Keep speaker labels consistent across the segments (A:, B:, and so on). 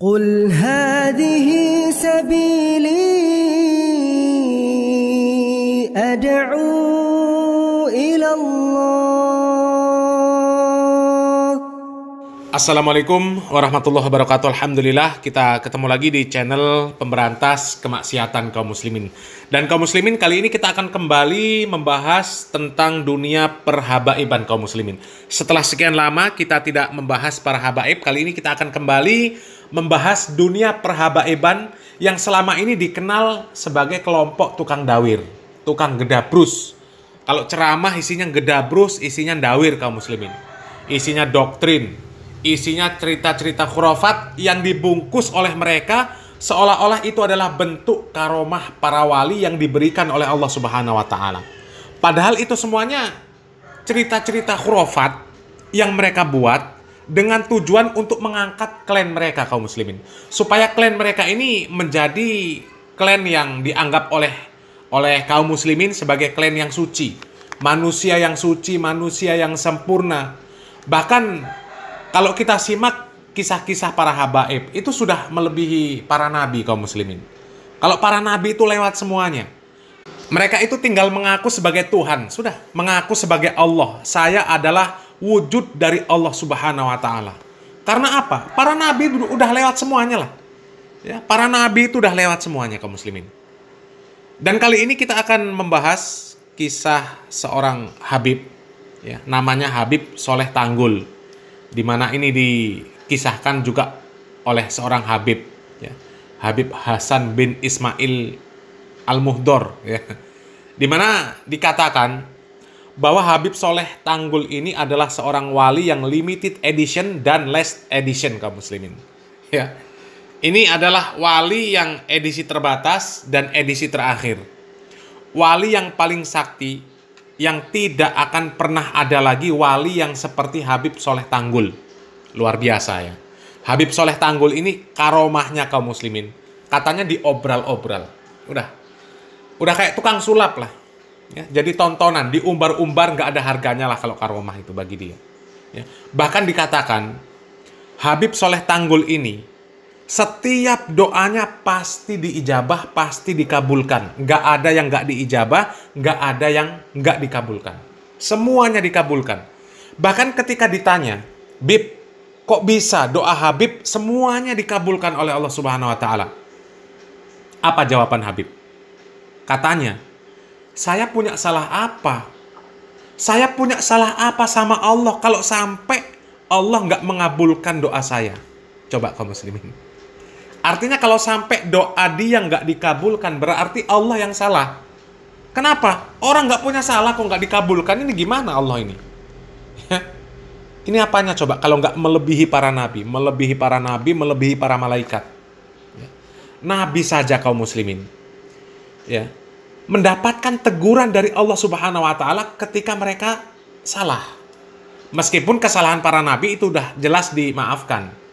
A: قل هذه سبيلي أدعو إلى الله.
B: Assalamualaikum warahmatullahi wabarakatuh. Alhamdulillah kita ketemu lagi di channel pemberantas kemaksiatan kaum muslimin. Dan kaum muslimin, kali ini kita akan kembali membahas tentang dunia perhabaiban kaum muslimin. Setelah sekian lama kita tidak membahas para habaib, kali ini kita akan kembali membahas dunia perhabaiban yang selama ini dikenal sebagai kelompok tukang dawir, tukang gedabrus. Kalau ceramah isinya gedabrus, isinya dawir kaum muslimin. Isinya doktrin, isinya cerita-cerita khurafat yang dibungkus oleh mereka seolah-olah itu adalah bentuk karomah para wali yang diberikan oleh Allah Subhanahu wa taala. Padahal itu semuanya cerita-cerita khurafat yang mereka buat dengan tujuan untuk mengangkat klan mereka kaum muslimin, supaya klan mereka ini menjadi klan yang dianggap oleh kaum muslimin sebagai klan yang suci, manusia yang suci, manusia yang sempurna. Bahkan kalau kita simak kisah-kisah para habaib, itu sudah melebihi para nabi kaum muslimin. Kalau para nabi itu lewat semuanya. Mereka itu tinggal mengaku sebagai Tuhan, sudah mengaku sebagai Allah. Saya adalah wujud dari Allah Subhanahu wa taala. Karena apa? Para nabi udah lewat semuanya lah. Ya, para nabi itu udah lewat semuanya kaum muslimin. Dan kali ini kita akan membahas kisah seorang habib, ya, namanya Habib Soleh Tanggul. Di mana ini dikisahkan juga oleh seorang habib, ya, Habib Hasan bin Ismail Al-Muhdor, ya. Di mana dikatakan bahwa Habib Soleh Tanggul ini adalah seorang wali yang limited edition dan last edition kaum muslimin. Ya. Ini adalah wali yang edisi terbatas dan edisi terakhir. Wali yang paling sakti, yang tidak akan pernah ada lagi wali yang seperti Habib Soleh Tanggul. Luar biasa ya. Habib Soleh Tanggul ini karomahnya kaum muslimin, katanya diobral-obral. Udah kayak tukang sulap lah. Ya, jadi tontonan, diumbar-umbar, nggak ada harganya lah kalau karomah itu bagi dia. Ya. Bahkan dikatakan Habib Soleh Tanggul ini setiap doanya pasti diijabah, pasti dikabulkan. Nggak ada yang nggak diijabah, nggak ada yang nggak dikabulkan. Semuanya dikabulkan. Bahkan ketika ditanya, Bib, kok bisa doa Habib semuanya dikabulkan oleh Allah Subhanahu wa taala? Apa jawaban Habib? Katanya, saya punya salah apa? Saya punya salah apa sama Allah kalau sampai Allah nggak mengabulkan doa saya? Coba kaum muslimin. Artinya kalau sampai doa dia nggak dikabulkan, berarti Allah yang salah. Kenapa? Orang nggak punya salah kok nggak dikabulkan. Ini gimana Allah ini? Ini apanya coba kalau nggak melebihi para nabi, melebihi para nabi, melebihi para malaikat. Nabi saja kaum muslimin, ya, mendapatkan teguran dari Allah Subhanahu wa taala ketika mereka salah. Meskipun kesalahan para nabi itu udah jelas dimaafkan.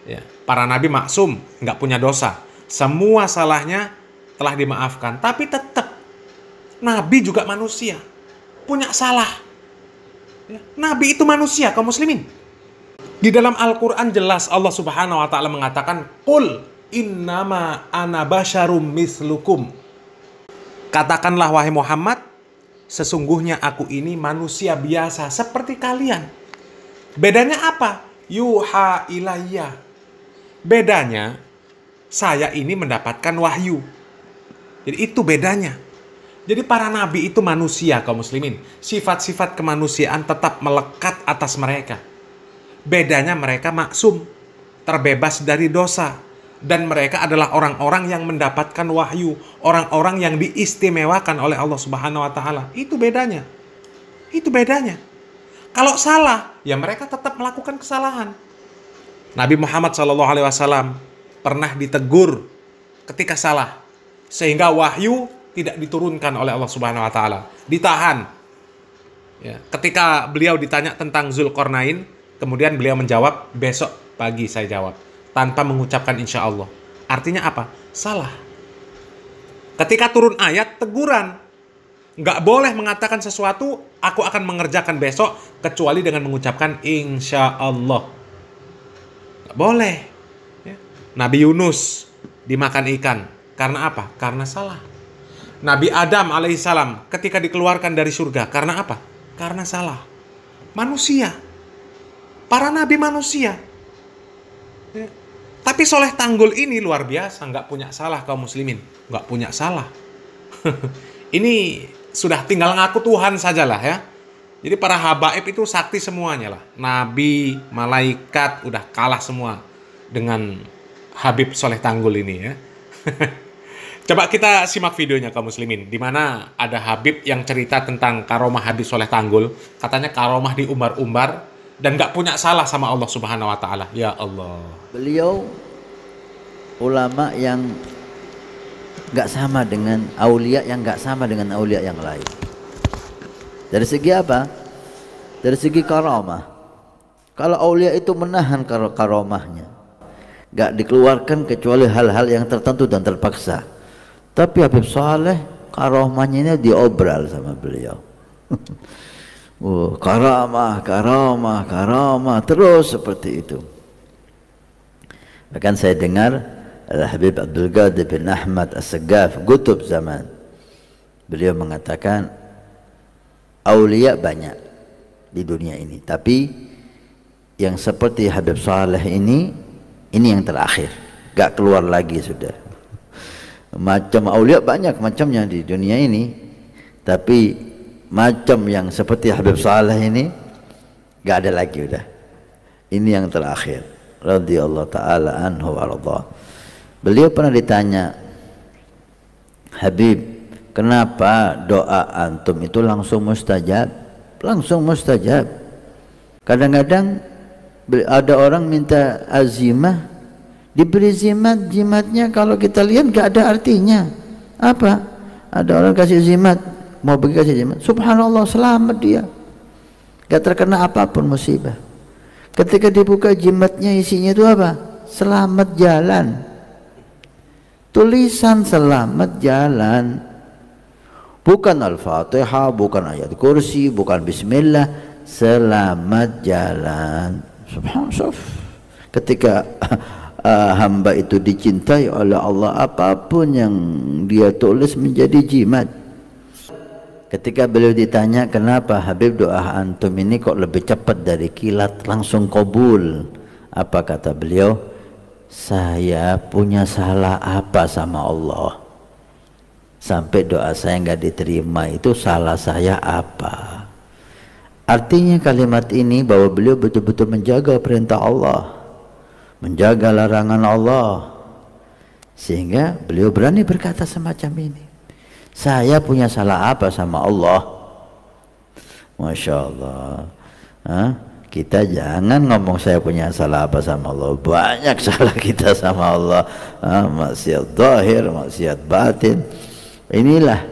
B: Ya, para nabi maksum, nggak punya dosa. Semua salahnya telah dimaafkan. Tapi tetap nabi juga manusia, punya salah. Ya, nabi itu manusia kaum muslimin. Di dalam Al-Qur'an jelas Allah Subhanahu wa taala mengatakan, "Qul innama ana basyarum mislukum." Katakanlah wahai Muhammad, sesungguhnya aku ini manusia biasa seperti kalian. Bedanya apa? Yuha ilayya. Bedanya, saya ini mendapatkan wahyu. Jadi itu bedanya. Jadi para nabi itu manusia kaum muslimin. Sifat-sifat kemanusiaan tetap melekat atas mereka. Bedanya mereka maksum, terbebas dari dosa. Dan mereka adalah orang-orang yang mendapatkan wahyu, orang-orang yang diistimewakan oleh Allah Subhanahu wa taala. Itu bedanya. Itu bedanya. Kalau salah, ya mereka tetap melakukan kesalahan. Nabi Muhammad SAW pernah ditegur ketika salah, sehingga wahyu tidak diturunkan oleh Allah Subhanahu wa taala. Ditahan. Ya, ketika beliau ditanya tentang Zulkarnain, kemudian beliau menjawab, besok pagi saya jawab, tanpa mengucapkan insya Allah. Artinya apa? Salah. Ketika turun ayat, teguran. Nggak boleh mengatakan sesuatu, aku akan mengerjakan besok, kecuali dengan mengucapkan insya Allah. Nggak boleh. Ya. Nabi Yunus dimakan ikan. Karena apa? Karena salah. Nabi Adam alaihissalam ketika dikeluarkan dari surga. Karena apa? Karena salah. Manusia. Para nabi manusia. Ya. Tapi Soleh Tanggul ini luar biasa. Nggak punya salah kaum muslimin. Nggak punya salah. Ini sudah tinggal ngaku Tuhan sajalah ya. Jadi para habaib itu sakti semuanya lah. Nabi, malaikat udah kalah semua dengan Habib Soleh Tanggul ini ya. Coba kita simak videonya kaum muslimin, di mana ada Habib yang cerita tentang karomah Habib Soleh Tanggul. Katanya karomah diumbar-umbar dan nggak punya salah sama Allah Subhanahu Wa Taala. Ya Allah.
C: Beliau ulama yang nggak sama dengan aulia, yang nggak sama dengan aulia yang lain. Dari segi apa? Dari segi karamah. Kalau aulia itu menahan karamahnya, nggak dikeluarkan kecuali hal-hal yang tertentu dan terpaksa. Tapi Habib Saleh karamahnya ini diobral sama beliau. Karamah terus seperti itu. Bahkan saya dengar Habib Abdul Qadir bin Ahmad As-Saggaf Qutub zaman, beliau mengatakan aulia banyak di dunia ini, tapi yang seperti Habib Saleh ini yang terakhir, gak keluar lagi sudah. Macam aulia banyak macamnya di dunia ini, tapi macam yang seperti Habib Saleh ini gak ada lagi udah. Ini yang terakhir. Radhiyallahu ta'ala anhu wa radha. Beliau pernah ditanya, Habib, kenapa doa antum itu langsung mustajab? Langsung mustajab. Kadang-kadang ada orang minta azimah, diberi zimat, jimatnya kalau kita lihat gak ada artinya. Apa? Ada orang kasih zimat, mau pergi kasih jimat, subhanallah selamat dia, gak terkena apapun musibah. Ketika dibuka jimatnya isinya itu apa? Selamat jalan. Tulisan selamat jalan, bukan Al-Fatihah, bukan ayat kursi, bukan Bismillah, selamat jalan. Subhanallah. Ketika hamba itu dicintai oleh Allah, apapun yang dia tulis menjadi jimat. Ketika beliau ditanya, kenapa Habib doa antum ini kok lebih cepat dari kilat, langsung kabul? Apa kata beliau? Saya punya salah apa sama Allah sampai doa saya nggak diterima? Itu salah saya apa? Artinya kalimat ini bahwa beliau betul-betul menjaga perintah Allah, menjaga larangan Allah, sehingga beliau berani berkata semacam ini. Saya punya salah apa sama Allah? Masya Allah. Kita jangan ngomong saya punya salah apa sama Allah. Banyak salah kita sama Allah. Maksiat zahir, maksiat batin. Inilah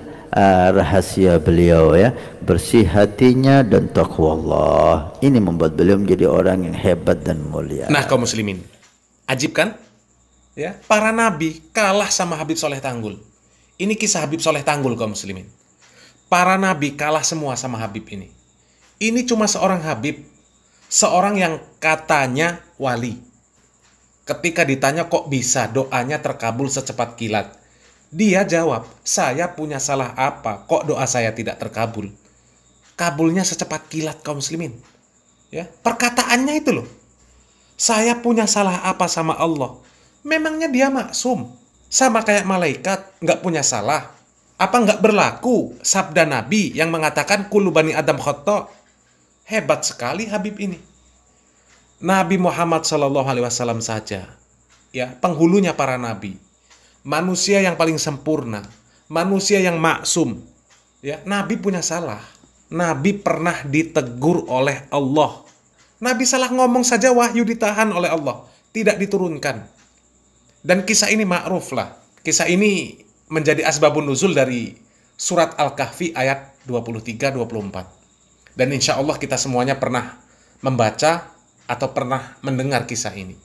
C: rahasia beliau ya, bersih hatinya dan taqwa Allah. Ini membuat beliau menjadi orang yang hebat dan mulia.
B: Nah kaum muslimin, ajib kan? Ya, para nabi kalah sama Habib Soleh Tanggul. Ini kisah Habib Soleh Tanggul kaum muslimin. Para nabi kalah semua sama Habib ini. Ini cuma seorang Habib, seorang yang katanya wali. Ketika ditanya kok bisa doanya terkabul secepat kilat, dia jawab, saya punya salah apa kok doa saya tidak terkabul? Kabulnya secepat kilat kaum muslimin. Ya, perkataannya itu loh. Saya punya salah apa sama Allah? Memangnya dia maksum? Sama kayak malaikat, nggak punya salah? Apa nggak berlaku sabda Nabi yang mengatakan kullu bani Adam khata'? Hebat sekali Habib ini. Nabi Muhammad SAW saja, ya, penghulunya para nabi, manusia yang paling sempurna, manusia yang maksum, ya, Nabi punya salah. Nabi pernah ditegur oleh Allah. Nabi salah ngomong saja wahyu ditahan oleh Allah, tidak diturunkan. Dan kisah ini ma'ruf lah. Kisah ini menjadi asbabun nuzul dari surat Al-Kahfi ayat 23-24. Dan insya Allah kita semuanya pernah membaca atau pernah mendengar kisah ini.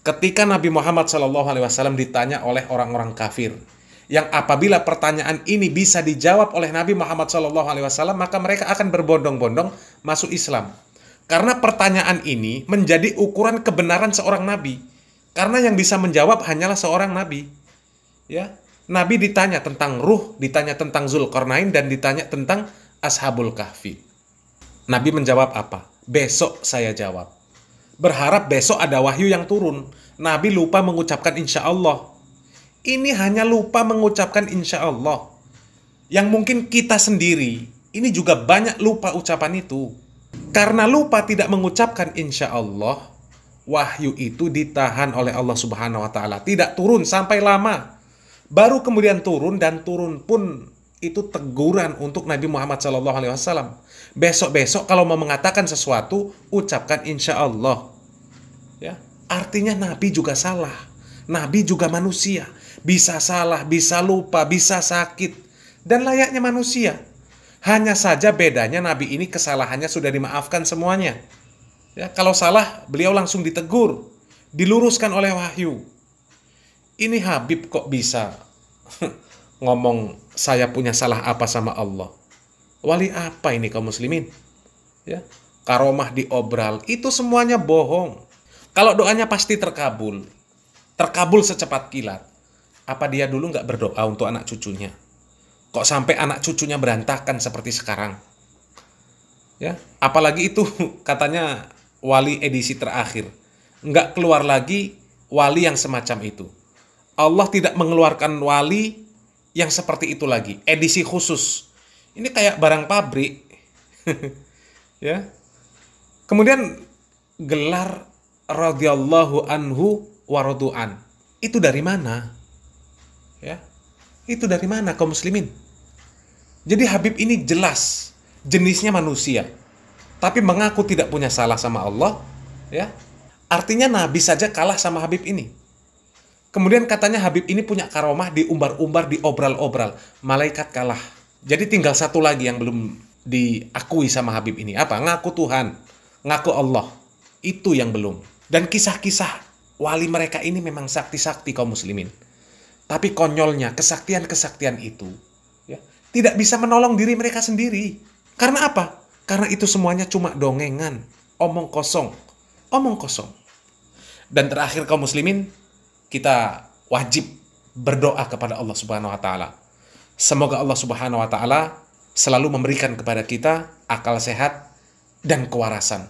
B: Ketika Nabi Muhammad SAW ditanya oleh orang-orang kafir, yang apabila pertanyaan ini bisa dijawab oleh Nabi Muhammad SAW, maka mereka akan berbondong-bondong masuk Islam. Karena pertanyaan ini menjadi ukuran kebenaran seorang Nabi. Karena yang bisa menjawab hanyalah seorang nabi. Ya, Nabi ditanya tentang ruh, ditanya tentang Zulkarnain, dan ditanya tentang Ashabul Kahfi. Nabi menjawab apa? Besok saya jawab. Berharap besok ada wahyu yang turun. Nabi lupa mengucapkan insya Allah. Ini hanya lupa mengucapkan insya Allah. Yang mungkin kita sendiri, ini juga banyak lupa ucapan itu. Karena lupa tidak mengucapkan insya Allah, wahyu itu ditahan oleh Allah Subhanahu wa Ta'ala. Tidak turun sampai lama. Baru kemudian turun, dan turun pun itu teguran untuk Nabi Muhammad SAW. Besok-besok kalau mau mengatakan sesuatu, ucapkan insya Allah. Ya, artinya Nabi juga salah. Nabi juga manusia. Bisa salah, bisa lupa, bisa sakit. Dan layaknya manusia. Hanya saja bedanya Nabi ini kesalahannya sudah dimaafkan semuanya. Ya, kalau salah, beliau langsung ditegur. Diluruskan oleh wahyu. Ini Habib kok bisa ngomong saya punya salah apa sama Allah? Wali apa ini kaum muslimin? Ya, karomah diobral, itu semuanya bohong. Kalau doanya pasti terkabul secepat kilat. Apa dia dulu nggak berdoa untuk anak cucunya? Kok sampai anak cucunya berantakan seperti sekarang? Ya, apalagi itu katanya wali edisi terakhir. Nggak keluar lagi wali yang semacam itu. Allah tidak mengeluarkan wali yang seperti itu lagi. Edisi khusus. Ini kayak barang pabrik. Ya. Kemudian gelar radhiyallahu anhu wa radu'an. Itu dari mana? Ya. Itu dari mana kaum muslimin? Jadi Habib ini jelas jenisnya manusia. Tapi mengaku tidak punya salah sama Allah. Ya. Artinya Nabi saja kalah sama Habib ini. Kemudian katanya Habib ini punya karomah, diumbar-umbar, diobral-obral. Malaikat kalah. Jadi tinggal satu lagi yang belum diakui sama Habib ini. Apa? Ngaku Tuhan. Ngaku Allah. Itu yang belum. Dan kisah-kisah wali mereka ini memang sakti-sakti kaum muslimin. Tapi konyolnya, kesaktian-kesaktian itu ya, tidak bisa menolong diri mereka sendiri. Karena apa? Karena itu semuanya cuma dongengan. Omong kosong. Omong kosong. Dan terakhir kaum muslimin, kita wajib berdoa kepada Allah Subhanahu wa Ta'ala. Semoga Allah Subhanahu wa Ta'ala selalu memberikan kepada kita akal sehat dan kewarasan,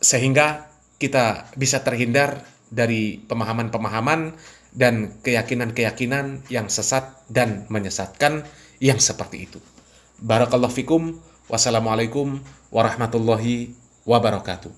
B: sehingga kita bisa terhindar dari pemahaman-pemahaman dan keyakinan-keyakinan yang sesat dan menyesatkan yang seperti itu. Barakallahu fikum. Wassalamualaikum warahmatullahi wabarakatuh.